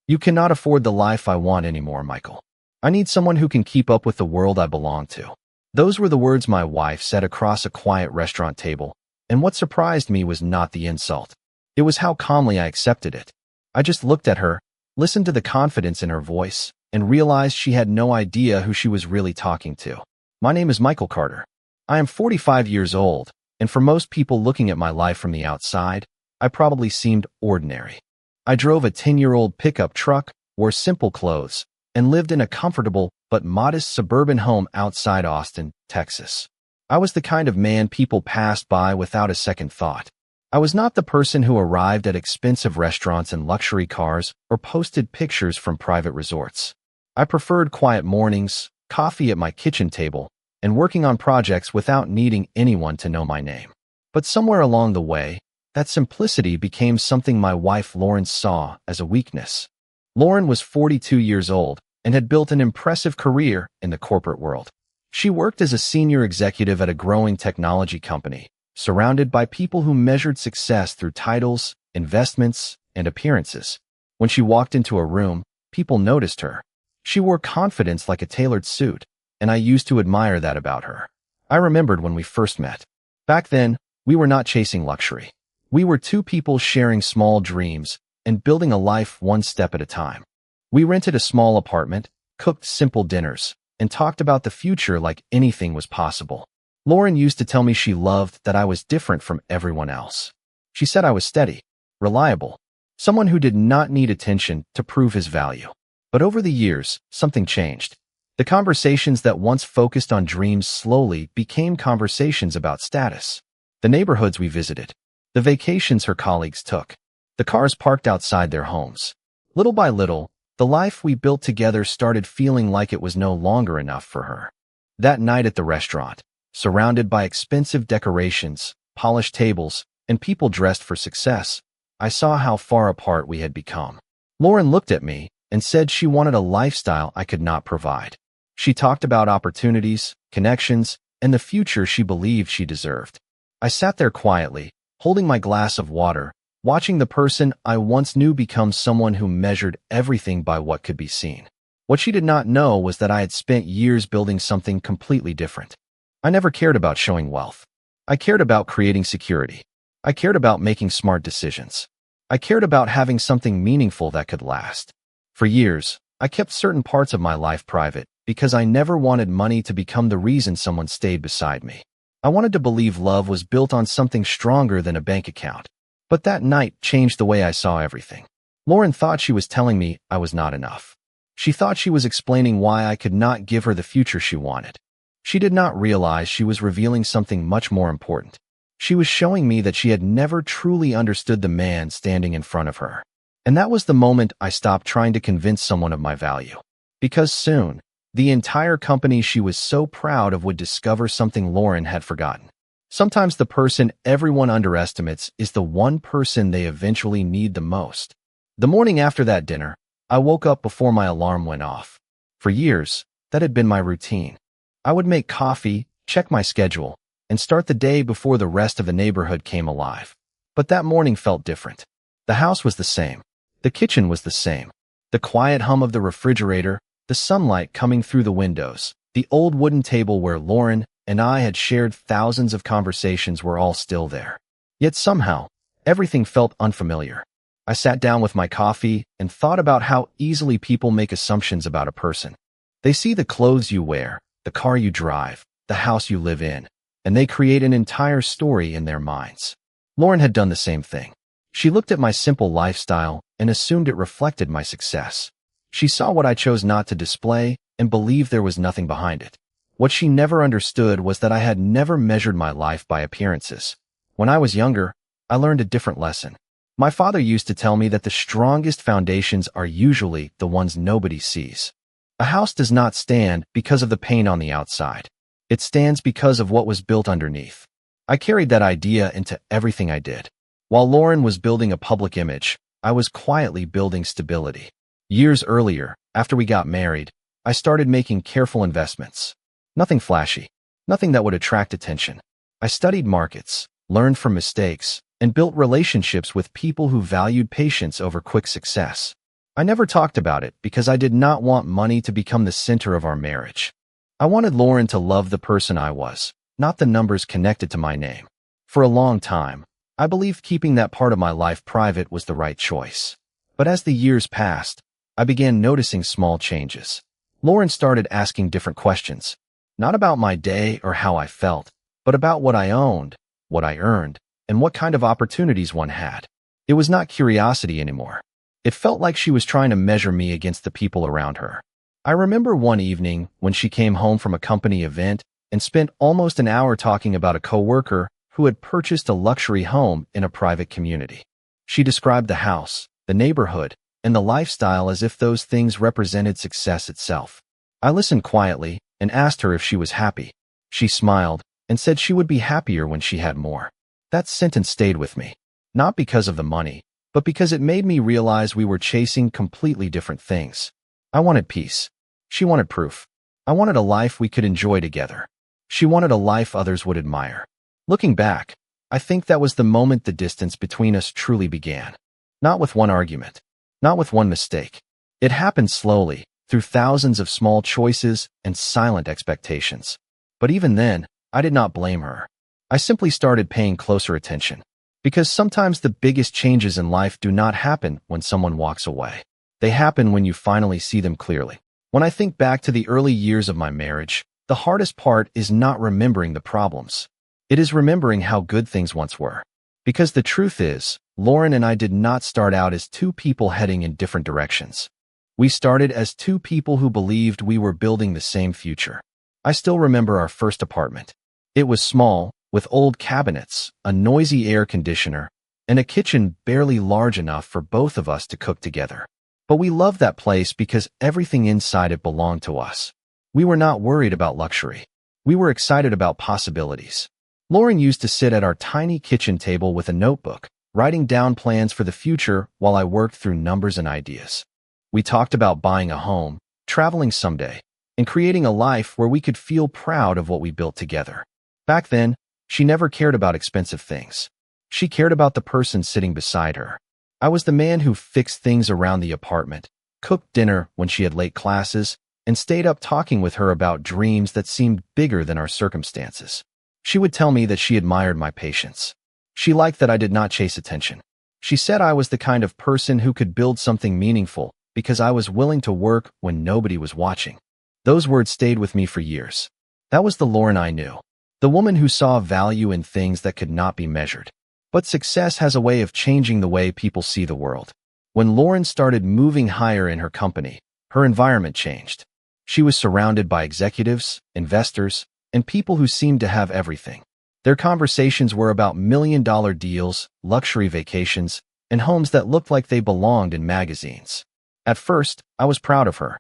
You cannot afford the life I want anymore, Michael. I need someone who can keep up with the world I belong to. Those were the words my wife said across a quiet restaurant table, and what surprised me was not the insult. It was how calmly I accepted it. I just looked at her, listened to the confidence in her voice, and realized she had no idea who she was really talking to. My name is Michael Carter. I am 45 years old, and for most people looking at my life from the outside, I probably seemed ordinary. I drove a 10-year-old pickup truck, wore simple clothes, and lived in a comfortable but modest suburban home outside Austin, Texas. I was the kind of man people passed by without a second thought. I was not the person who arrived at expensive restaurants and luxury cars or posted pictures from private resorts. I preferred quiet mornings, coffee at my kitchen table, and working on projects without needing anyone to know my name. But somewhere along the way, that simplicity became something my wife Lauren saw as a weakness. Lauren was 42 years old and had built an impressive career in the corporate world. She worked as a senior executive at a growing technology company, surrounded by people who measured success through titles, investments, and appearances. When she walked into a room, people noticed her. She wore confidence like a tailored suit, and I used to admire that about her. I remembered when we first met. Back then, we were not chasing luxury. We were two people sharing small dreams and building a life one step at a time. We rented a small apartment, cooked simple dinners, and talked about the future like anything was possible. Lauren used to tell me she loved that I was different from everyone else. She said I was steady, reliable, someone who did not need attention to prove his value. But over the years, something changed. The conversations that once focused on dreams slowly became conversations about status. The neighborhoods we visited, the vacations her colleagues took, the cars parked outside their homes. Little by little, the life we built together started feeling like it was no longer enough for her. That night at the restaurant, surrounded by expensive decorations, polished tables, and people dressed for success, I saw how far apart we had become. Lauren looked at me and said she wanted a lifestyle I could not provide. She talked about opportunities, connections, and the future she believed she deserved. I sat there quietly, holding my glass of water, watching the person I once knew become someone who measured everything by what could be seen. What she did not know was that I had spent years building something completely different. I never cared about showing wealth. I cared about creating security. I cared about making smart decisions. I cared about having something meaningful that could last. For years, I kept certain parts of my life private because I never wanted money to become the reason someone stayed beside me. I wanted to believe love was built on something stronger than a bank account. But that night changed the way I saw everything. Lauren thought she was telling me I was not enough. She thought she was explaining why I could not give her the future she wanted. She did not realize she was revealing something much more important. She was showing me that she had never truly understood the man standing in front of her. And that was the moment I stopped trying to convince someone of my value. Because soon, the entire company she was so proud of would discover something Lauren had forgotten. Sometimes the person everyone underestimates is the one person they eventually need the most. The morning after that dinner, I woke up before my alarm went off. For years, that had been my routine. I would make coffee, check my schedule, and start the day before the rest of the neighborhood came alive. But that morning felt different. The house was the same. The kitchen was the same. The quiet hum of the refrigerator, the sunlight coming through the windows, the old wooden table where Lauren and I had shared thousands of conversations were all still there. Yet somehow, everything felt unfamiliar. I sat down with my coffee and thought about how easily people make assumptions about a person. They see the clothes you wear, the car you drive, the house you live in, and they create an entire story in their minds. Lauren had done the same thing. She looked at my simple lifestyle and assumed it reflected my success. She saw what I chose not to display and believed there was nothing behind it. What she never understood was that I had never measured my life by appearances. When I was younger, I learned a different lesson. My father used to tell me that the strongest foundations are usually the ones nobody sees. A house does not stand because of the paint on the outside. It stands because of what was built underneath. I carried that idea into everything I did. While Lauren was building a public image, I was quietly building stability. Years earlier, after we got married, I started making careful investments. Nothing flashy, nothing that would attract attention. I studied markets, learned from mistakes, and built relationships with people who valued patience over quick success. I never talked about it because I did not want money to become the center of our marriage. I wanted Lauren to love the person I was, not the numbers connected to my name. For a long time, I believed keeping that part of my life private was the right choice. But as the years passed, I began noticing small changes. Lauren started asking different questions, not about my day or how I felt, but about what I owned, what I earned, and what kind of opportunities one had. It was not curiosity anymore. It felt like she was trying to measure me against the people around her. I remember one evening when she came home from a company event and spent almost an hour talking about a coworker who had purchased a luxury home in a private community. She described the house, the neighborhood, and the lifestyle as if those things represented success itself. I listened quietly and asked her if she was happy. She smiled and said she would be happier when she had more. That sentence stayed with me, not because of the money, but because it made me realize we were chasing completely different things. I wanted peace. She wanted proof. I wanted a life we could enjoy together. She wanted a life others would admire. Looking back, I think that was the moment the distance between us truly began. Not with one argument. Not with one mistake. It happened slowly, through thousands of small choices and silent expectations. But even then, I did not blame her. I simply started paying closer attention. Because sometimes the biggest changes in life do not happen when someone walks away. They happen when you finally see them clearly. When I think back to the early years of my marriage, the hardest part is not remembering the problems. It is remembering how good things once were. Because the truth is, Lauren and I did not start out as two people heading in different directions. We started as two people who believed we were building the same future. I still remember our first apartment. It was small, with old cabinets, a noisy air conditioner, and a kitchen barely large enough for both of us to cook together. But we loved that place because everything inside it belonged to us. We were not worried about luxury. We were excited about possibilities. Lauren used to sit at our tiny kitchen table with a notebook, writing down plans for the future while I worked through numbers and ideas. We talked about buying a home, traveling someday, and creating a life where we could feel proud of what we built together. Back then, she never cared about expensive things. She cared about the person sitting beside her. I was the man who fixed things around the apartment, cooked dinner when she had late classes, and stayed up talking with her about dreams that seemed bigger than our circumstances. She would tell me that she admired my patience. She liked that I did not chase attention. She said I was the kind of person who could build something meaningful because I was willing to work when nobody was watching. Those words stayed with me for years. That was the Lauren I knew. The woman who saw value in things that could not be measured. But success has a way of changing the way people see the world. When Lauren started moving higher in her company, her environment changed. She was surrounded by executives, investors, and people who seemed to have everything. Their conversations were about million-dollar deals, luxury vacations, and homes that looked like they belonged in magazines. At first, I was proud of her.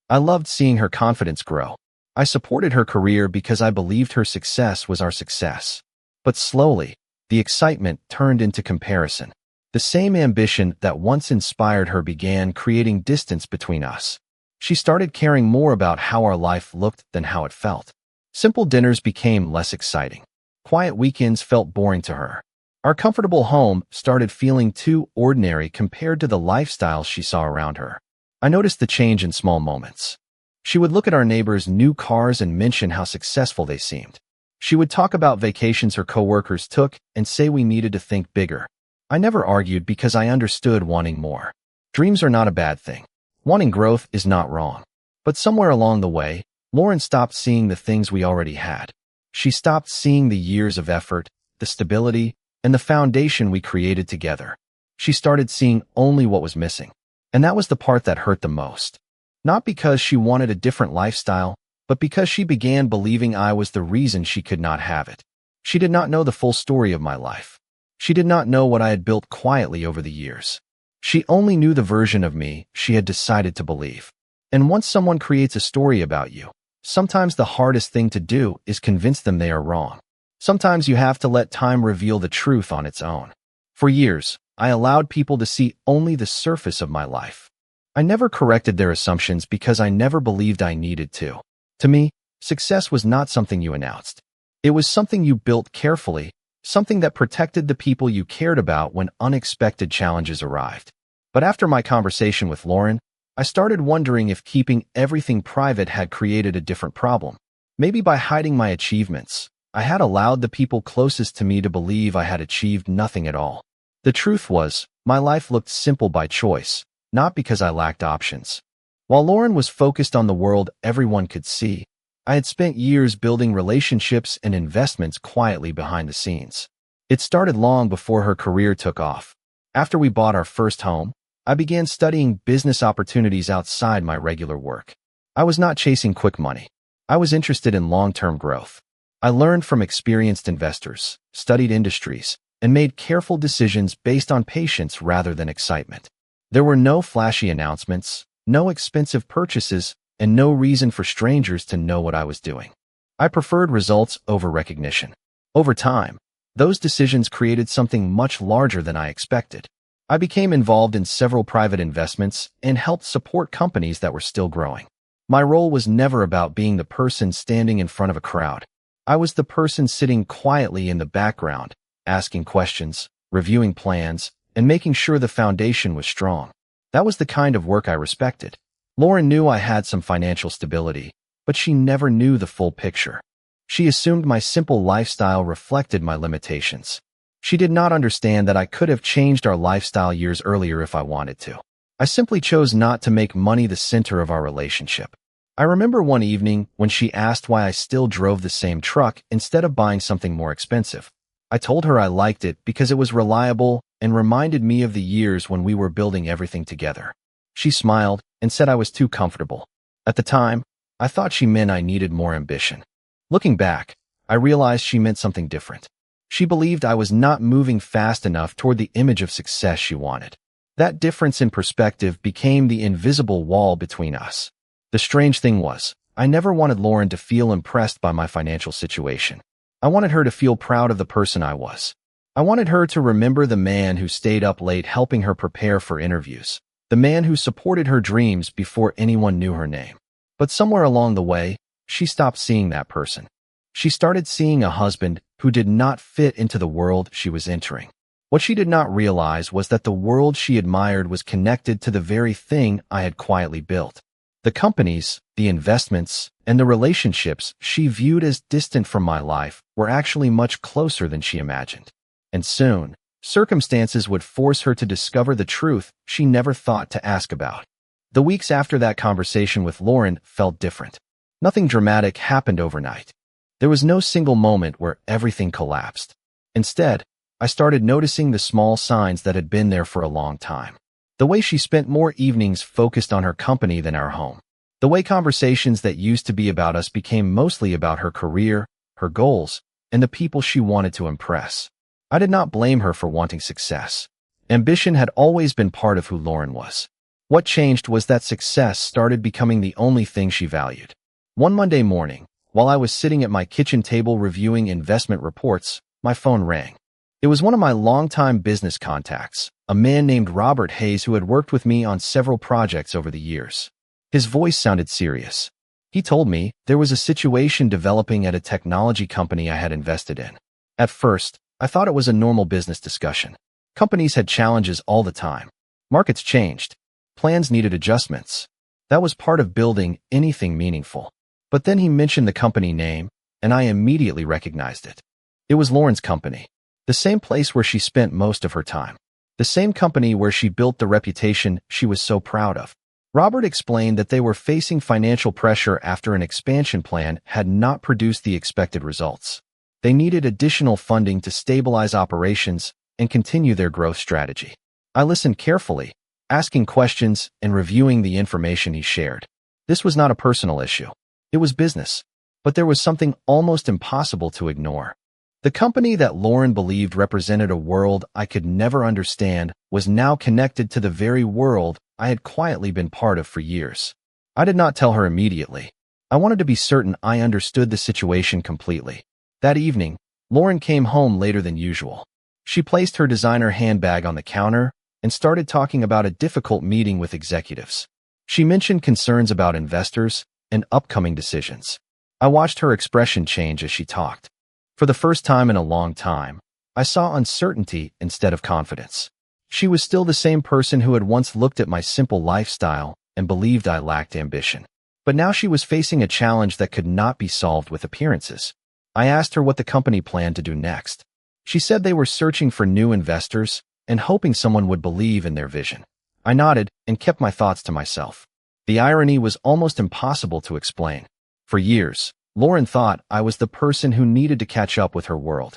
I loved seeing her confidence grow. I supported her career because I believed her success was our success. But slowly, the excitement turned into comparison. The same ambition that once inspired her began creating distance between us. She started caring more about how our life looked than how it felt. Simple dinners became less exciting. Quiet weekends felt boring to her. Our comfortable home started feeling too ordinary compared to the lifestyle she saw around her. I noticed the change in small moments. She would look at our neighbors' new cars and mention how successful they seemed. She would talk about vacations her coworkers took and say we needed to think bigger. I never argued because I understood wanting more. Dreams are not a bad thing. Wanting growth is not wrong. But somewhere along the way, Lauren stopped seeing the things we already had. She stopped seeing the years of effort, the stability, and the foundation we created together. She started seeing only what was missing. And that was the part that hurt the most. Not because she wanted a different lifestyle, but because she began believing I was the reason she could not have it. She did not know the full story of my life. She did not know what I had built quietly over the years. She only knew the version of me she had decided to believe. And once someone creates a story about you, sometimes the hardest thing to do is convince them they are wrong. Sometimes you have to let time reveal the truth on its own. For years, I allowed people to see only the surface of my life. I never corrected their assumptions because I never believed I needed to. To me, success was not something you announced. It was something you built carefully, something that protected the people you cared about when unexpected challenges arrived. But after my conversation with Lauren, I started wondering if keeping everything private had created a different problem. Maybe by hiding my achievements, I had allowed the people closest to me to believe I had achieved nothing at all. The truth was, my life looked simple by choice, not because I lacked options. While Lauren was focused on the world everyone could see, I had spent years building relationships and investments quietly behind the scenes. It started long before her career took off. After we bought our first home, I began studying business opportunities outside my regular work. I was not chasing quick money. I was interested in long-term growth. I learned from experienced investors, studied industries, and made careful decisions based on patience rather than excitement. There were no flashy announcements, no expensive purchases, and no reason for strangers to know what I was doing. I preferred results over recognition. Over time, those decisions created something much larger than I expected. I became involved in several private investments and helped support companies that were still growing. My role was never about being the person standing in front of a crowd. I was the person sitting quietly in the background, asking questions, reviewing plans, and making sure the foundation was strong. That was the kind of work I respected. Lauren knew I had some financial stability, but she never knew the full picture. She assumed my simple lifestyle reflected my limitations. She did not understand that I could have changed our lifestyle years earlier if I wanted to. I simply chose not to make money the center of our relationship. I remember one evening when she asked why I still drove the same truck instead of buying something more expensive. I told her I liked it because it was reliable and reminded me of the years when we were building everything together. She smiled and said I was too comfortable. At the time, I thought she meant I needed more ambition. Looking back, I realized she meant something different. She believed I was not moving fast enough toward the image of success she wanted. That difference in perspective became the invisible wall between us. The strange thing was, I never wanted Lauren to feel impressed by my financial situation. I wanted her to feel proud of the person I was. I wanted her to remember the man who stayed up late helping her prepare for interviews, the man who supported her dreams before anyone knew her name. But somewhere along the way, she stopped seeing that person. She started seeing a husband who did not fit into the world she was entering. What she did not realize was that the world she admired was connected to the very thing I had quietly built. The companies, the investments, and the relationships she viewed as distant from my life were actually much closer than she imagined. And soon, circumstances would force her to discover the truth she never thought to ask about. The weeks after that conversation with Lauren felt different. Nothing dramatic happened overnight. There was no single moment where everything collapsed. Instead, I started noticing the small signs that had been there for a long time. The way she spent more evenings focused on her company than our home. The way conversations that used to be about us became mostly about her career, her goals, and the people she wanted to impress. I did not blame her for wanting success. Ambition had always been part of who Lauren was. What changed was that success started becoming the only thing she valued. One Monday morning, while I was sitting at my kitchen table reviewing investment reports, my phone rang. It was one of my longtime business contacts, a man named Robert Hayes who had worked with me on several projects over the years. His voice sounded serious. He told me there was a situation developing at a technology company I had invested in. At first, I thought it was a normal business discussion. Companies had challenges all the time. Markets changed. Plans needed adjustments. That was part of building anything meaningful. But then he mentioned the company name, and I immediately recognized it. It was Lauren's company. The same place where she spent most of her time. The same company where she built the reputation she was so proud of. Robert explained that they were facing financial pressure after an expansion plan had not produced the expected results. They needed additional funding to stabilize operations and continue their growth strategy. I listened carefully, asking questions and reviewing the information he shared. This was not a personal issue. It was business, but there was something almost impossible to ignore. The company that Lauren believed represented a world I could never understand was now connected to the very world I had quietly been part of for years. I did not tell her immediately. I wanted to be certain I understood the situation completely. That evening, Lauren came home later than usual. She placed her designer handbag on the counter and started talking about a difficult meeting with executives. She mentioned concerns about investors and upcoming decisions. I watched her expression change as she talked. For the first time in a long time, I saw uncertainty instead of confidence. She was still the same person who had once looked at my simple lifestyle and believed I lacked ambition. But now she was facing a challenge that could not be solved with appearances. I asked her what the company planned to do next. She said they were searching for new investors and hoping someone would believe in their vision. I nodded and kept my thoughts to myself. The irony was almost impossible to explain. For years, Lauren thought I was the person who needed to catch up with her world.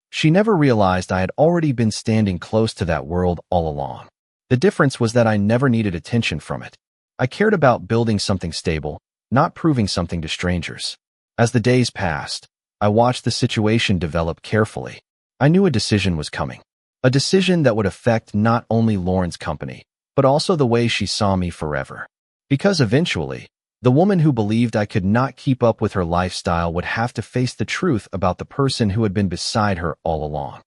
She never realized I had already been standing close to that world all along. The difference was that I never needed attention from it. I cared about building something stable, not proving something to strangers. As the days passed, I watched the situation develop carefully. I knew a decision was coming. A decision that would affect not only Lauren's company, but also the way she saw me forever. Because eventually, the woman who believed I could not keep up with her lifestyle would have to face the truth about the person who had been beside her all along.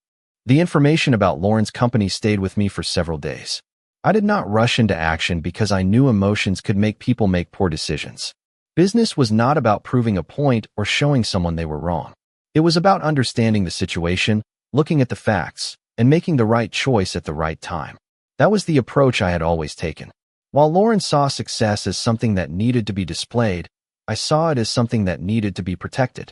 The information about Lauren's company stayed with me for several days. I did not rush into action because I knew emotions could make people make poor decisions. Business was not about proving a point or showing someone they were wrong. It was about understanding the situation, looking at the facts, and making the right choice at the right time. That was the approach I had always taken. While Lauren saw success as something that needed to be displayed, I saw it as something that needed to be protected.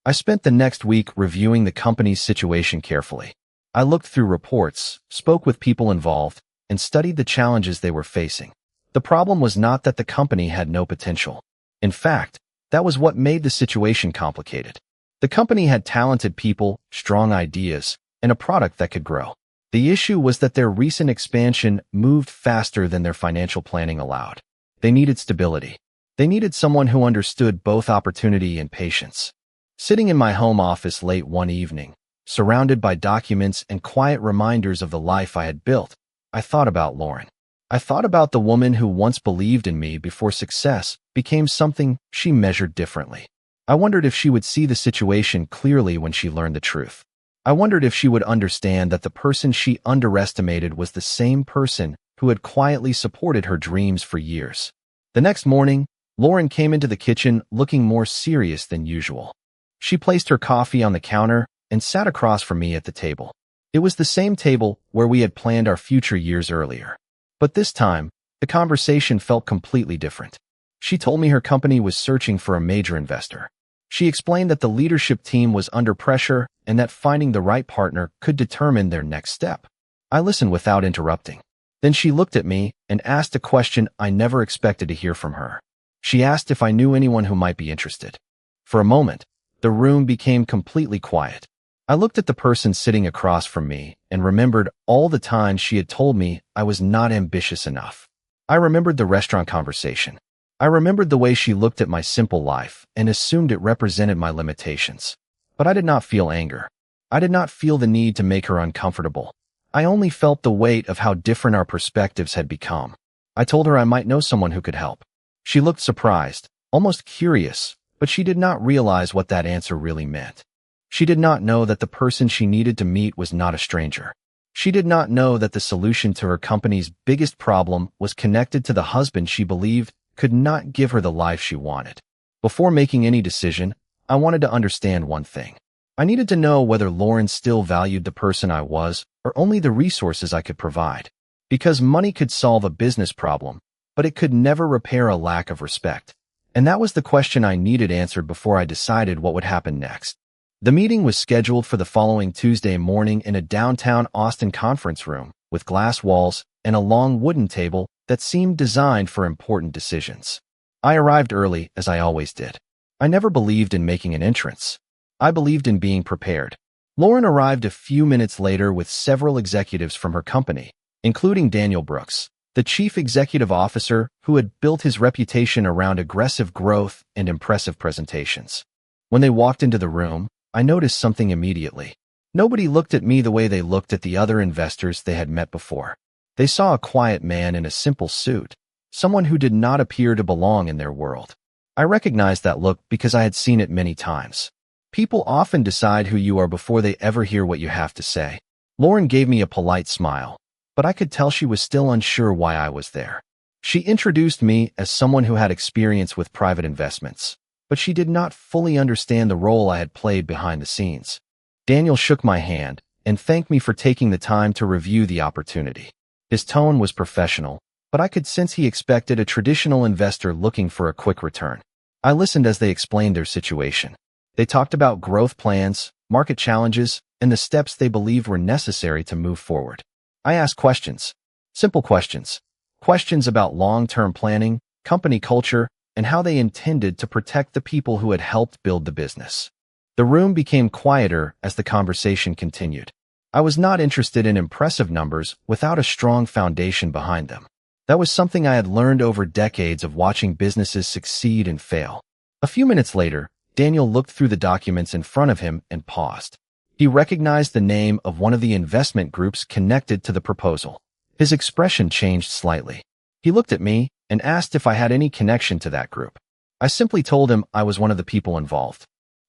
I spent the next week reviewing the company's situation carefully. I looked through reports, spoke with people involved, and studied the challenges they were facing. The problem was not that the company had no potential. In fact, that was what made the situation complicated. The company had talented people, strong ideas, and a product that could grow. The issue was that their recent expansion moved faster than their financial planning allowed. They needed stability. They needed someone who understood both opportunity and patience. Sitting in my home office late one evening, surrounded by documents and quiet reminders of the life I had built, I thought about Lauren. I thought about the woman who once believed in me before success became something she measured differently. I wondered if she would see the situation clearly when she learned the truth. I wondered if she would understand that the person she underestimated was the same person who had quietly supported her dreams for years. The next morning, Lauren came into the kitchen looking more serious than usual. She placed her coffee on the counter and sat across from me at the table. It was the same table where we had planned our future years earlier. But this time, the conversation felt completely different. She told me her company was searching for a major investor. She explained that the leadership team was under pressure and that finding the right partner could determine their next step. I listened without interrupting. Then she looked at me and asked a question I never expected to hear from her. She asked if I knew anyone who might be interested. For a moment, the room became completely quiet. I looked at the person sitting across from me and remembered all the times she had told me I was not ambitious enough. I remembered the restaurant conversation. I remembered the way she looked at my simple life and assumed it represented my limitations. But I did not feel anger. I did not feel the need to make her uncomfortable. I only felt the weight of how different our perspectives had become. I told her I might know someone who could help. She looked surprised, almost curious, but she did not realize what that answer really meant. She did not know that the person she needed to meet was not a stranger. She did not know that the solution to her company's biggest problem was connected to the husband she believed could not give her the life she wanted. Before making any decision, I wanted to understand one thing. I needed to know whether Lauren still valued the person I was or only the resources I could provide. Because money could solve a business problem, but it could never repair a lack of respect. And that was the question I needed answered before I decided what would happen next. The meeting was scheduled for the following Tuesday morning in a downtown Austin conference room with glass walls and a long wooden table that seemed designed for important decisions. I arrived early, as I always did. I never believed in making an entrance. I believed in being prepared. Lauren arrived a few minutes later with several executives from her company, including Daniel Brooks, the chief executive officer who had built his reputation around aggressive growth and impressive presentations. When they walked into the room, I noticed something immediately. Nobody looked at me the way they looked at the other investors they had met before. They saw a quiet man in a simple suit, someone who did not appear to belong in their world. I recognized that look because I had seen it many times. People often decide who you are before they ever hear what you have to say. Lauren gave me a polite smile, but I could tell she was still unsure why I was there. She introduced me as someone who had experience with private investments, but she did not fully understand the role I had played behind the scenes. Daniel shook my hand and thanked me for taking the time to review the opportunity. His tone was professional, but I could sense he expected a traditional investor looking for a quick return. I listened as they explained their situation. They talked about growth plans, market challenges, and the steps they believed were necessary to move forward. I asked questions. Simple questions. Questions about long-term planning, company culture, and how they intended to protect the people who had helped build the business. The room became quieter as the conversation continued. I was not interested in impressive numbers without a strong foundation behind them. That was something I had learned over decades of watching businesses succeed and fail. A few minutes later, Daniel looked through the documents in front of him and paused. He recognized the name of one of the investment groups connected to the proposal. His expression changed slightly. He looked at me and asked if I had any connection to that group. I simply told him I was one of the people involved.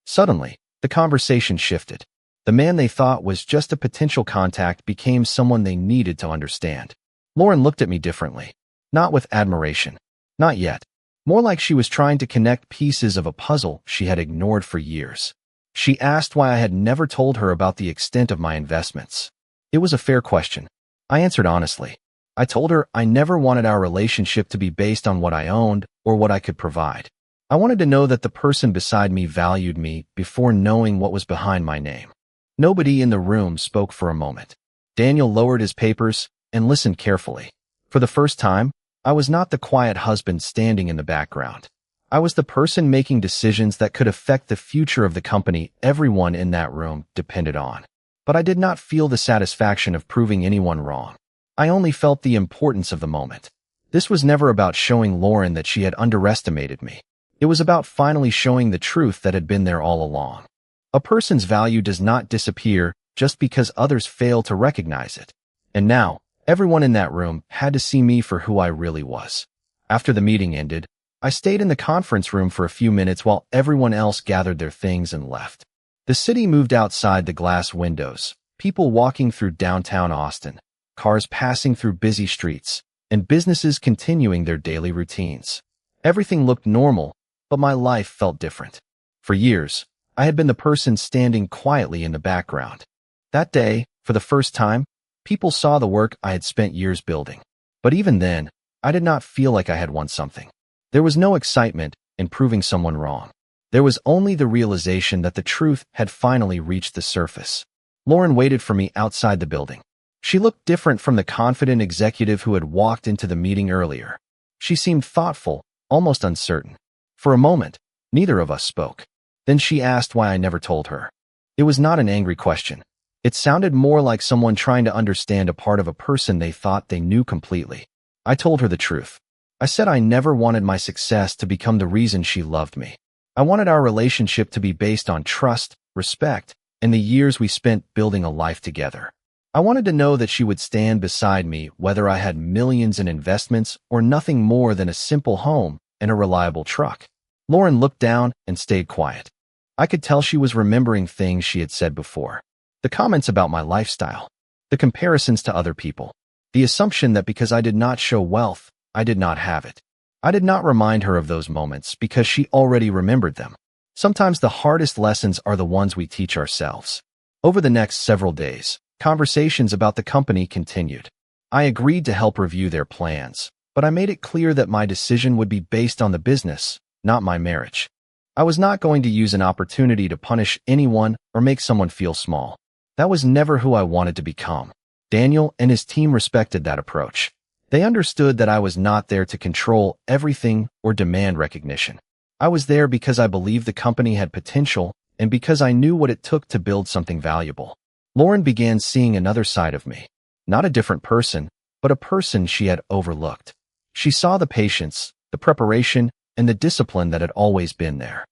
Suddenly, the conversation shifted. The man they thought was just a potential contact became someone they needed to understand. Lauren looked at me differently. Not with admiration. Not yet. More like she was trying to connect pieces of a puzzle she had ignored for years. She asked why I had never told her about the extent of my investments. It was a fair question. I answered honestly. I told her I never wanted our relationship to be based on what I owned or what I could provide. I wanted to know that the person beside me valued me before knowing what was behind my name. Nobody in the room spoke for a moment. Daniel lowered his papers and listened carefully. For the first time, I was not the quiet husband standing in the background. I was the person making decisions that could affect the future of the company everyone in that room depended on. But I did not feel the satisfaction of proving anyone wrong. I only felt the importance of the moment. This was never about showing Lauren that she had underestimated me. It was about finally showing the truth that had been there all along. A person's value does not disappear just because others fail to recognize it. And now, everyone in that room had to see me for who I really was. After the meeting ended, I stayed in the conference room for a few minutes while everyone else gathered their things and left. The city moved outside the glass windows, people walking through downtown Austin, cars passing through busy streets, and businesses continuing their daily routines. Everything looked normal, but my life felt different. For years, I had been the person standing quietly in the background. That day, for the first time, people saw the work I had spent years building. But even then, I did not feel like I had won something. There was no excitement in proving someone wrong. There was only the realization that the truth had finally reached the surface. Lauren waited for me outside the building. She looked different from the confident executive who had walked into the meeting earlier. She seemed thoughtful, almost uncertain. For a moment, neither of us spoke. Then she asked why I never told her. It was not an angry question. It sounded more like someone trying to understand a part of a person they thought they knew completely. I told her the truth. I said I never wanted my success to become the reason she loved me. I wanted our relationship to be based on trust, respect, and the years we spent building a life together. I wanted to know that she would stand beside me whether I had millions in investments or nothing more than a simple home and a reliable truck. Lauren looked down and stayed quiet. I could tell she was remembering things she had said before. The comments about my lifestyle, the comparisons to other people, the assumption that because I did not show wealth, I did not have it. I did not remind her of those moments because she already remembered them. Sometimes the hardest lessons are the ones we teach ourselves. Over the next several days, conversations about the company continued. I agreed to help review their plans, but I made it clear that my decision would be based on the business, not my marriage. I was not going to use an opportunity to punish anyone or make someone feel small. That was never who I wanted to become. Daniel and his team respected that approach. They understood that I was not there to control everything or demand recognition. I was there because I believed the company had potential and because I knew what it took to build something valuable. Lauren began seeing another side of me. Not a different person, but a person she had overlooked. She saw the patience, the preparation, and the discipline that had always been there.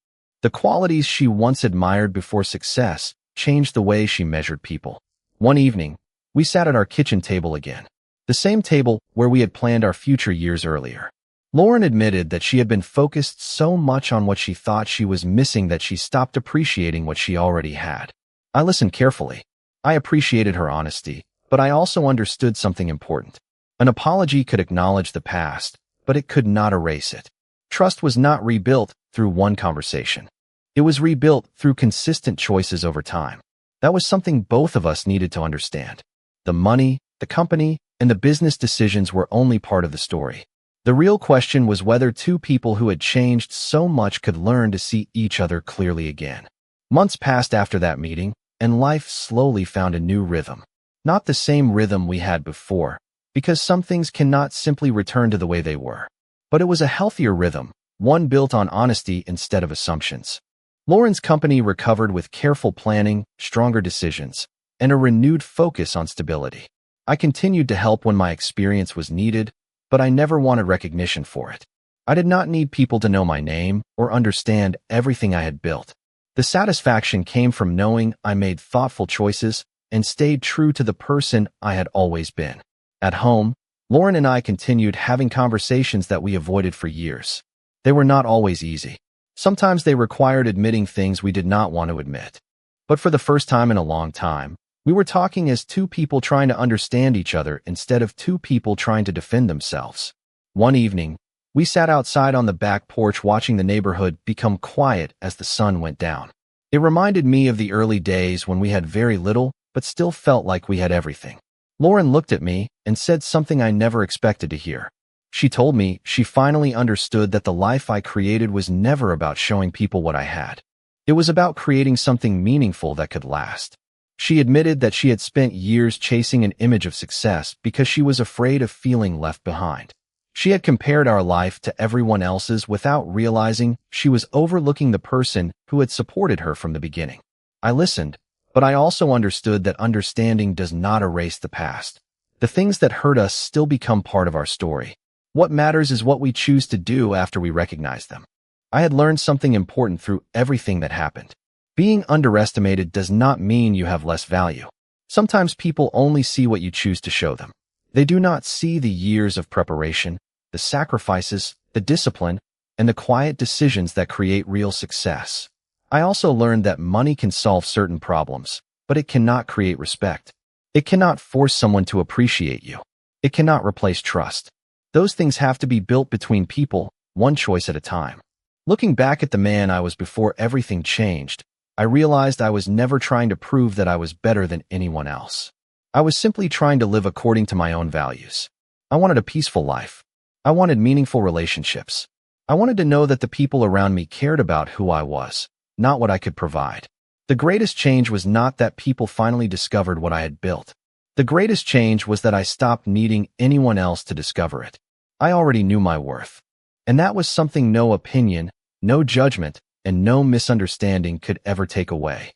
The qualities she once admired before success changed the way she measured people. One evening, we sat at our kitchen table again. The same table where we had planned our future years earlier. Lauren admitted that she had been focused so much on what she thought she was missing that she stopped appreciating what she already had. I listened carefully. I appreciated her honesty, but I also understood something important. An apology could acknowledge the past, but it could not erase it. Trust was not rebuilt through one conversation. It was rebuilt through consistent choices over time. That was something both of us needed to understand. The money, the company, and the business decisions were only part of the story. The real question was whether two people who had changed so much could learn to see each other clearly again. Months passed after that meeting, and life slowly found a new rhythm. Not the same rhythm we had before, because some things cannot simply return to the way they were. But it was a healthier rhythm, one built on honesty instead of assumptions. Lauren's company recovered with careful planning, stronger decisions, and a renewed focus on stability. I continued to help when my experience was needed, but I never wanted recognition for it. I did not need people to know my name or understand everything I had built. The satisfaction came from knowing I made thoughtful choices and stayed true to the person I had always been. At home, Lauren and I continued having conversations that we avoided for years. They were not always easy. Sometimes they required admitting things we did not want to admit. But for the first time in a long time, we were talking as two people trying to understand each other instead of two people trying to defend themselves. One evening, we sat outside on the back porch watching the neighborhood become quiet as the sun went down. It reminded me of the early days when we had very little, but still felt like we had everything. Lauren looked at me and said something I never expected to hear. She told me she finally understood that the life I created was never about showing people what I had. It was about creating something meaningful that could last. She admitted that she had spent years chasing an image of success because she was afraid of feeling left behind. She had compared our life to everyone else's without realizing she was overlooking the person who had supported her from the beginning. I listened, but I also understood that understanding does not erase the past. The things that hurt us still become part of our story. What matters is what we choose to do after we recognize them. I had learned something important through everything that happened. Being underestimated does not mean you have less value. Sometimes people only see what you choose to show them. They do not see the years of preparation, the sacrifices, the discipline, and the quiet decisions that create real success. I also learned that money can solve certain problems, but it cannot create respect. It cannot force someone to appreciate you. It cannot replace trust. Those things have to be built between people, one choice at a time. Looking back at the man I was before everything changed, I realized I was never trying to prove that I was better than anyone else. I was simply trying to live according to my own values. I wanted a peaceful life. I wanted meaningful relationships. I wanted to know that the people around me cared about who I was, not what I could provide. The greatest change was not that people finally discovered what I had built. The greatest change was that I stopped needing anyone else to discover it. I already knew my worth. And that was something no opinion, no judgment, and no misunderstanding could ever take away.